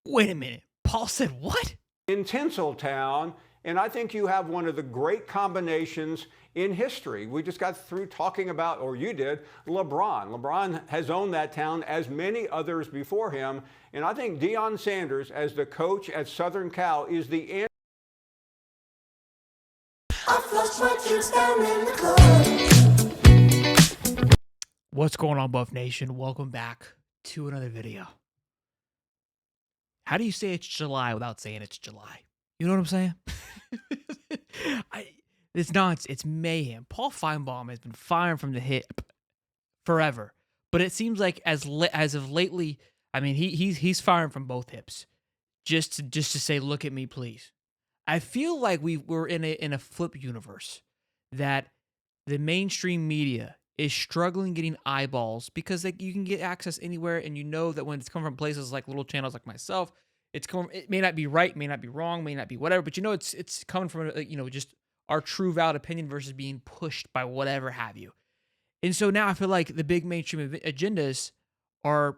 Wait a minute. Paul said what? In Tinseltown, and I think you have one of the great combinations in history. We just got through talking about, or you did, LeBron. LeBron has owned that town as many others before him, and I think Deion Sanders, as the coach at Southern Cal, is the answer. I flushed my juice down in the club. What's going on, Buff Nation? Welcome back to another video. How do you say it's July without saying it's July? You know what I'm saying? It's nonsense. It's mayhem. Paul Finebaum has been firing from the hip forever, but it seems like as of lately, I mean, he's firing from both hips, just to say, look at me, please. I feel like we're in a flip universe that the mainstream media is struggling getting eyeballs because you can get access anywhere, and you know that when it's coming from places like little channels like myself, it may not be right, may not be wrong, may not be whatever, but you know it's coming from just our true valid opinion versus being pushed by whatever have you. And so now I feel like the big mainstream agendas are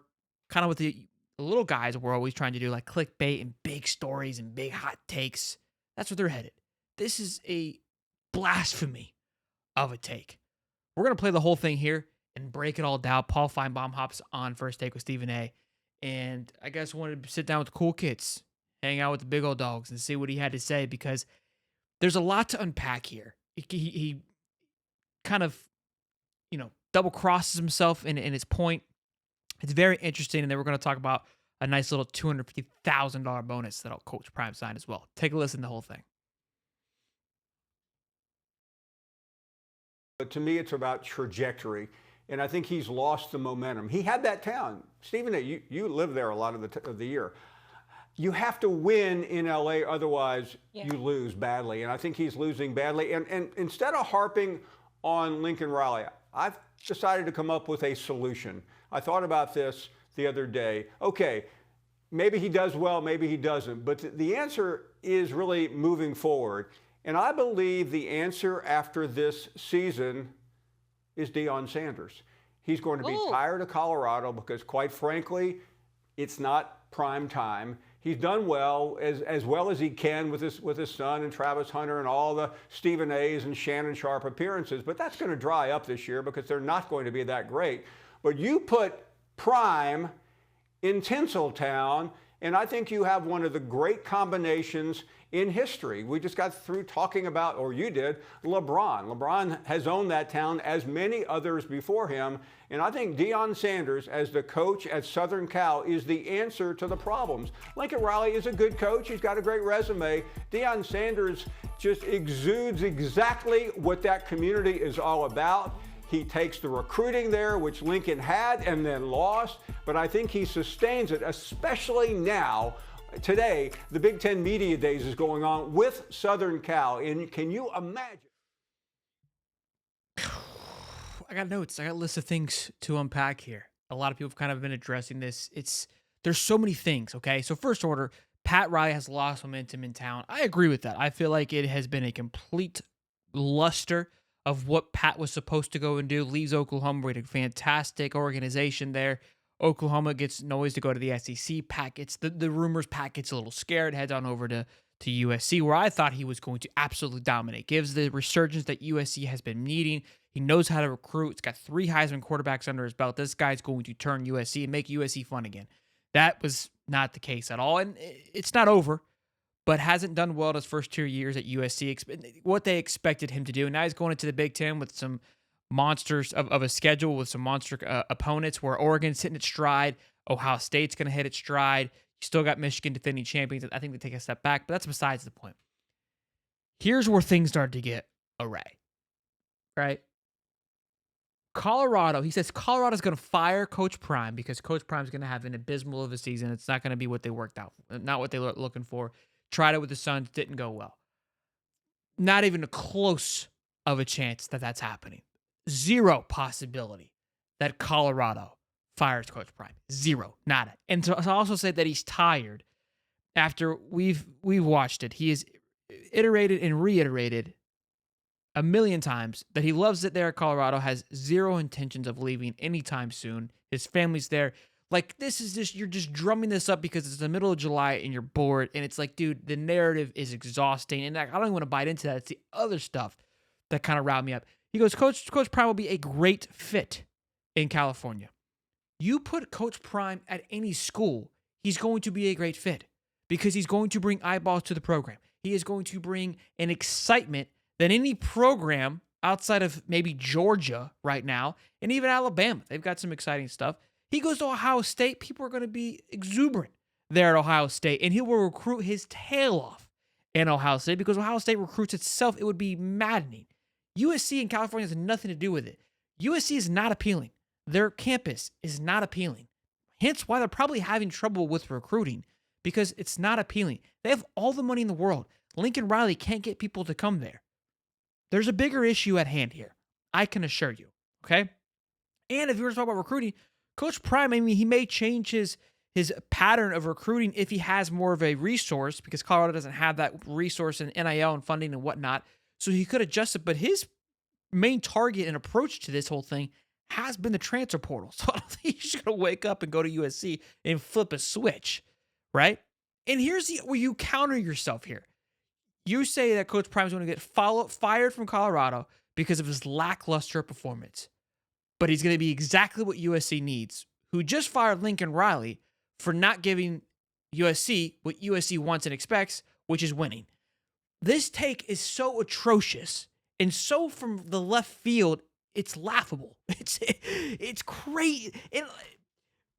kind of what the little guys were always trying to do, like clickbait and big stories and big hot takes. That's where they're headed. This is a blasphemy of a take. We're going to play the whole thing here and break it all down. Paul Finebaum hops on First Take with Stephen A. And I guess I wanted to sit down with the cool kids, hang out with the big old dogs, and see what he had to say, because there's a lot to unpack here. He kind of, double crosses himself in his point. It's very interesting. And then we're going to talk about a nice little $250,000 bonus that Coach Prime signed as well. Take a listen to the whole thing. But to me, it's about trajectory. And I think he's lost the momentum. He had that town. Stephen, you live there a lot of the year. You have to win in LA, otherwise you lose badly. And I think he's losing badly. And instead of harping on Lincoln Riley, I've decided to come up with a solution. I thought about this the other day. Okay, maybe he does well, maybe he doesn't. But the answer is really moving forward. And I believe the answer after this season is Deion Sanders. He's going to be tired of Colorado because, quite frankly, it's not prime time. He's done well as he can with his son and Travis Hunter and all the Stephen A's and Shannon Sharp appearances. But that's going to dry up this year because they're not going to be that great. But you put prime in Tinseltown, and I think you have one of the great combinations in history. We just got through talking about, or you did, LeBron. LeBron has owned that town as many others before him. And I think Deion Sanders, as the coach at Southern Cal, is the answer to the problems. Lincoln Riley is a good coach. He's got a great resume. Deion Sanders just exudes exactly what that community is all about. He takes the recruiting there, which Lincoln had and then lost, but I think he sustains it, especially now. Today, the Big Ten Media Days is going on with Southern Cal, and can you imagine? I got notes. I got a list of things to unpack here. A lot of people have kind of been addressing this. There's so many things, okay? So first order, Pat Riley has lost momentum in town. I agree with that. I feel like it has been a complete luster of what Pat was supposed to go and do. Leaves Oklahoma with a fantastic organization there. Oklahoma gets noise to go to the SEC. Pat gets the rumors. Pat gets a little scared, heads on over to USC, where I thought he was going to absolutely dominate. Gives the resurgence that USC has been needing. He knows how to recruit. It's got 3 Heisman quarterbacks under his belt. This guy's going to turn USC and make USC fun again. That was not the case at all. And it's not over, but hasn't done well in his first 2 years at USC. What they expected him to do. And now he's going into the Big Ten with some monsters of a schedule, with some monster opponents, where Oregon's hitting its stride. Ohio State's going to hit its stride. You still got Michigan defending champions. I think they take a step back, but that's besides the point. Here's where things start to get array, right? Colorado, he says Colorado's going to fire Coach Prime because Coach Prime's going to have an abysmal of a season. It's not going to be what they worked out, not what they were looking for. Tried it with the Suns, didn't go well. Not even a close of a chance that that's happening. 0 possibility that Colorado fires Coach Prime. 0, nada. And to also say that he's tired after we've watched it. He has iterated and reiterated a million times that he loves it there at Colorado, has 0 intentions of leaving anytime soon. His family's there. Like, this is just, you're just drumming this up because it's the middle of July and you're bored. And it's like, dude, the narrative is exhausting. And I don't even want to bite into that. It's the other stuff that kind of riled me up. He goes, Coach Prime will be a great fit in California. You put Coach Prime at any school, he's going to be a great fit because he's going to bring eyeballs to the program. He is going to bring an excitement that any program outside of maybe Georgia right now, and even Alabama, they've got some exciting stuff. He goes to Ohio State, people are going to be exuberant there at Ohio State, and he will recruit his tail off in Ohio State because Ohio State recruits itself. It would be maddening. USC in California has nothing to do with it. USC is not appealing. Their campus is not appealing. Hence why they're probably having trouble with recruiting because it's not appealing. They have all the money in the world. Lincoln Riley can't get people to come there. There's a bigger issue at hand here, I can assure you, okay? And if you were to talk about recruiting, Coach Prime, I mean, he may change his pattern of recruiting if he has more of a resource because Colorado doesn't have that resource in NIL and funding and whatnot. So he could adjust it, but his main target and approach to this whole thing has been the transfer portal. So I don't think he's just going to wake up and go to USC and flip a switch, right? And here's where you counter yourself here. You say that Coach Prime is going to get fired from Colorado because of his lackluster performance. But he's going to be exactly what USC needs, who just fired Lincoln Riley for not giving USC what USC wants and expects, which is winning. This take is so atrocious and so from the left field, it's laughable. It's crazy.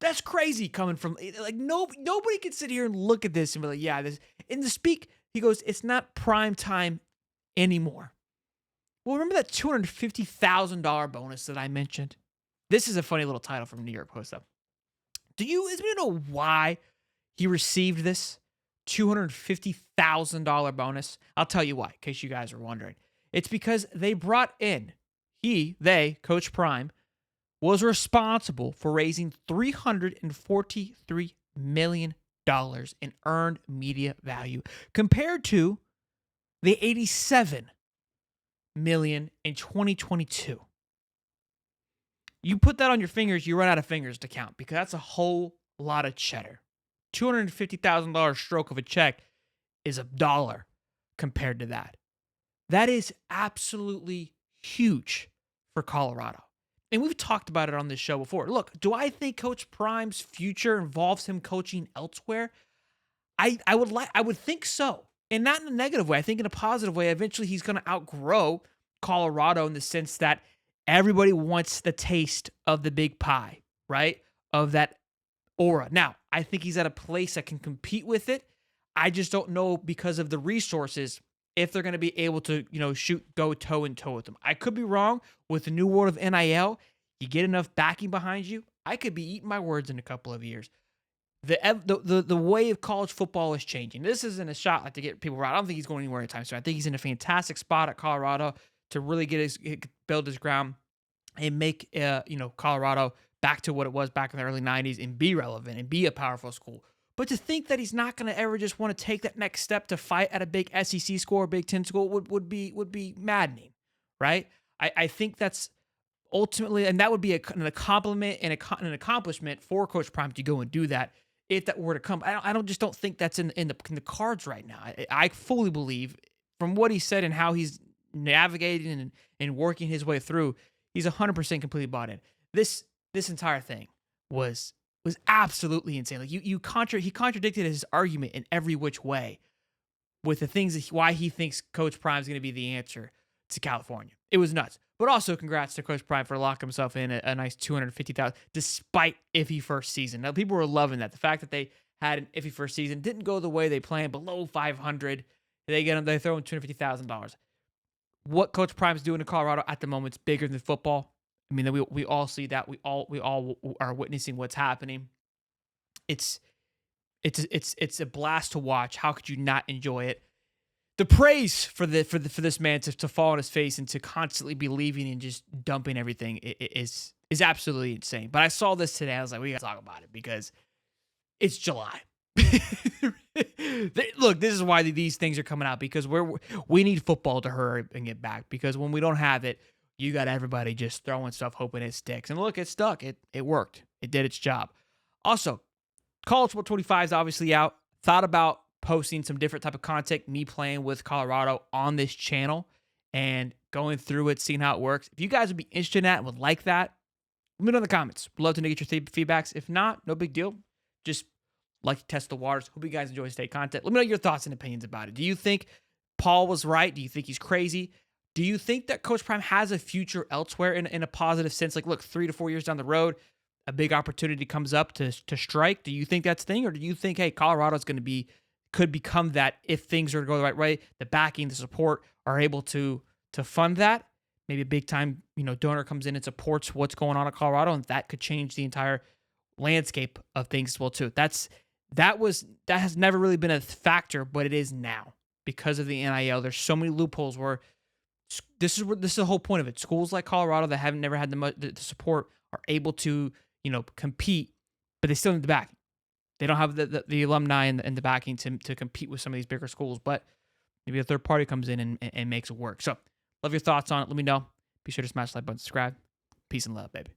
That's crazy coming from, like, nobody can sit here and look at this and be like, yeah, this. In the speak, he goes, it's not prime time anymore. Well, remember that $250,000 bonus that I mentioned? This is a funny little title from New York Post, though. Does anybody know why he received this $250,000 bonus? I'll tell you why, in case you guys are wondering. It's because they brought in, Coach Prime, was responsible for raising $343 million in earned media value compared to the $87 million in 2022. You put that on your fingers, you run out of fingers to count because that's a whole lot of cheddar. $250,000 stroke of a check is $1 compared to that. That is absolutely huge for Colorado. And we've talked about it on this show before. Look, do I think Coach Prime's future involves him coaching elsewhere? I would think so. And not in a negative way. I think in a positive way. Eventually he's going to outgrow Colorado in the sense that everybody wants the taste of the big pie, right? Of that aura. Now, I think he's at a place that can compete with it. I just don't know because of the resources if they're going to be able to, go toe and toe with them. I could be wrong with the new world of NIL. You get enough backing behind you, I could be eating my words in a couple of years. The way of college football is changing. This isn't a shot like to get people right. I don't think he's going anywhere anytime soon. I think he's in a fantastic spot at Colorado to really build his ground and make Colorado back to what it was back in the early 90s and be relevant and be a powerful school. But to think that he's not going to ever just want to take that next step to fight at a big SEC school or Big Ten school would be maddening, right? I think that's ultimately, and that would be a compliment and an accomplishment for Coach Prime to go and do that if that were to come. I don't think that's in the cards right now. I fully believe from what he said and how he's navigating and working his way through, he's 100% completely bought in. This entire thing was absolutely insane. Like he contradicted his argument in every which way with the things why he thinks Coach Prime is going to be the answer to California. It was nuts. But also congrats to Coach Prime for locking himself in a nice $250,000 despite iffy first season. Now people were loving that. The fact that they had an iffy first season didn't go the way they planned, below 500. They throw in $250,000. What Coach Prime's doing in Colorado at the moment is bigger than football. I mean, we all see that. We all are witnessing what's happening. It's a blast to watch. How could you not enjoy it? The praise for this man to fall on his face and to constantly be leaving and just dumping everything is absolutely insane. But I saw this today. I was like, we got to talk about it because it's July. Look, this is why these things are coming out because we need football to hurry and get back because when we don't have it, you got everybody just throwing stuff hoping it sticks. And look, it stuck. It worked. It did its job. Also, College Football 25 is obviously out. Thought about posting some different type of content, me playing with Colorado on this channel and going through it, seeing how it works. If you guys would be interested in that and would like that, let me know in the comments. Would love to get your feedbacks. If not, no big deal. Just like to test the waters. Hope you guys enjoy state content. Let me know your thoughts and opinions about it. Do you think Paul was right? Do you think he's crazy? Do you think that Coach Prime has a future elsewhere in a positive sense? Like, look, 3 to 4 years down the road, a big opportunity comes up to strike. Do you think that's the thing? Or do you think, hey, Colorado's could become that if things are to go the right way, the backing, the support are able to fund that? Maybe a big time, donor comes in and supports what's going on at Colorado, and that could change the entire landscape of things as well too. That has never really been a factor, but it is now because of the NIL. There's so many loopholes where this is the whole point of it. Schools like Colorado that haven't never had the support are able to compete, but they still need the backing. They don't have the alumni and the backing to compete with some of these bigger schools, but maybe a third party comes in and makes it work. So love your thoughts on it. Let me know. Be sure to smash the like button, subscribe. Peace and love, baby.